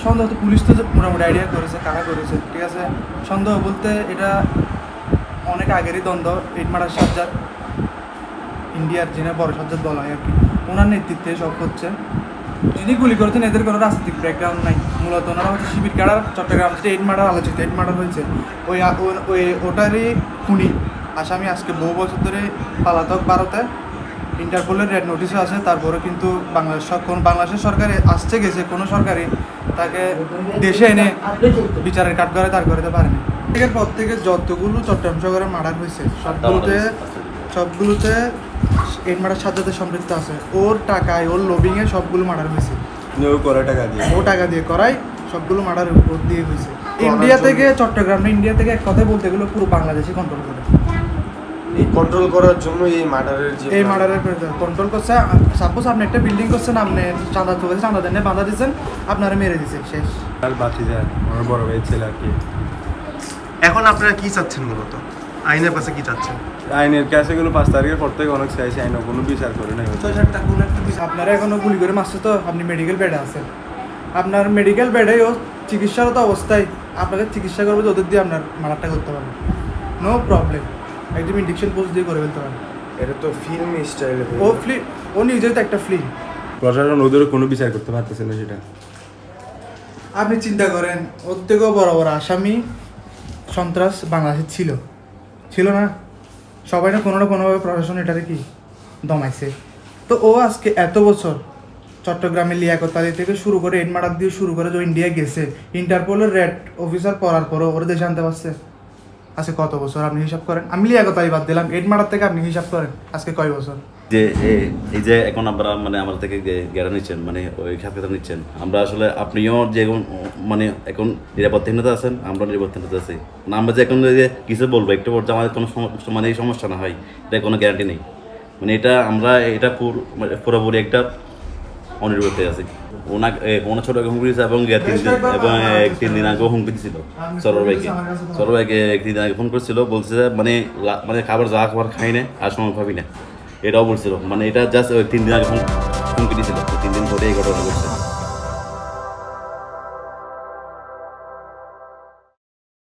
সন্দেহ তো পুলিশ তো মোটামুটি আইডিয়া করেছে, কারা করেছে, ঠিক আছে। সন্দেহ বলতে এটা অনেক আগেরই দ্বন্দ্ব। ইট মার্ডার সাজ্জাদ, ইন্ডিয়ার যিনি বড় সাজ্জাদ বলা হয় আর কি, ওনার নেতৃত্বে সব হচ্ছে। যিনি গুলি করেছেন এদের কোনো রাজনৈতিক ব্যাকগ্রাউন্ড নাই, মূলত ওনারা হচ্ছে শিবির ক্যাডার। চট্টগ্রাম যে ইট মার্ডার আলোচিত ইট মার্ডার হয়েছে, ওটারই খুনি আসামি আজকে বহু বছর ধরে পালাতক ভারতে। ইন্টারপোলের রেড নোটিশও আছে, তারপরে কিন্তু বাংলাদেশের সরকারে আসছে গেছে, কোনো সরকারই তাকে দেশে এনে বিচারের কাঠগড়ায় দাঁড় করাতে পারেনি। এর পর থেকে যতগুলো চট্টগ্রাম শহরে মার্ডার হয়েছে সবগুলোতে ইট মার্ডার সাজ্জাদের সম্পৃক্ত আছে। ওর টাকায়, ওর লবিংয়ে সবগুলো মার্ডার হয়েছে। ও টাকা দিয়ে করায় সবগুলো মার্ডার ওর দিয়ে হয়েছে। ইন্ডিয়া থেকে চট্টগ্রাম, ইন্ডিয়া থেকে এক কথায় বলতে গেলে পুরো বাংলাদেশে কন্ট্রোল করে। এই কন্ট্রোল করার জন্য এই মার্ডারের কন্ট্রোল করছে। সাপোজ আপনি একটা বিল্ডিং করছেন, আপনি চাঁদা দেন বাঁধা দিচ্ছেন, আপনারা মেরে দিচ্ছে, শেষ। আর বাঁচি যায় আমার বড় ভাই ছেলে আর কি। এখন আপনারা কি চাচ্ছেন মূলত? আইনের কাছে কি চাচ্ছেন? আইনের কাছে গেলো 5 তারিখের পর থেকে অনেক চাইছে, আইন কোনো বিচার করে নাই। আপনারা এখনো গুলি করে মারছে তো, আপনি মেডিকেল বেডে আছেন, আপনার মেডিকেল বেডেও চিকিৎসারত অবস্থায় আপনাকে চিকিৎসা করবে, ওদের দিয়ে আপনার মারাটা করতে পারবে, নো প্রবলেম। একদম ইনজেকশন পোস্ট দিয়ে করে ফেলতে পারবে। এটা তো ফিল্ম স্টাইল। ও নিজের তো একটা ফিল্ম। প্রশাসন ওদের কোনো বিচার করতে পারতেছে না সেটা। আপনি চিন্তা করেন, ওর থেকেও বড় বড় আসামি সন্ত্রাস বাংলাদেশে ছিল না? সবাই না কোনো না কোনোভাবে প্রশাসন এটাকে কি দমাইছে। তো ও আজকে এত বছর চট্টগ্রামের লিয়াকত আলী থেকে শুরু করে ইট মার্ডার দিয়ে শুরু করে যে ইন্ডিয়া গেছে, ইন্টারপোলের রেড অফিসার পড়ার পরও ওরা দেশে আনতে পারছে আজকে কত বছর? আপনি হিসাব করেন। আমি লিয়াকত আলী বাদ দিলাম, ইট মার্ডার থেকে আপনি হিসাব করেন আজকে কয় বছর। যে এই যে এখন আমরা মানে আমার থেকে গেড়া নিচ্ছেন, মানে ওই সাক্ষাৎ নিচ্ছেন, আমরা আসলে আপনিও যে মানে এখন নিরাপত্তাহীনতা আছেন, আমরা নিরাপত্তাহীনতা আছি না। আমরা যে এখন যে কিছু বলবো একটু বলতে আমাদের কোনো মানে এই সমস্যা না হয়, এটা কোনো গ্যারান্টি নেই। মানে এটা পুরোপুরি একটা অনির্বতে আছে। ওনার ছোট হুমকি দিয়েছে এবং 3 দিন আগে হুমকি দিয়েছিল সরবাইকে 1 দিন আগে ফোন করছিল, বলছে মানে খাবার খাই না আর সময় পাবি না, এটাও বলছিল। মানে এটা জাস্ট 3 দিন আগে হুমকি দিয়েছিল, 3 দিন পরে এই ঘটনা ঘটছে।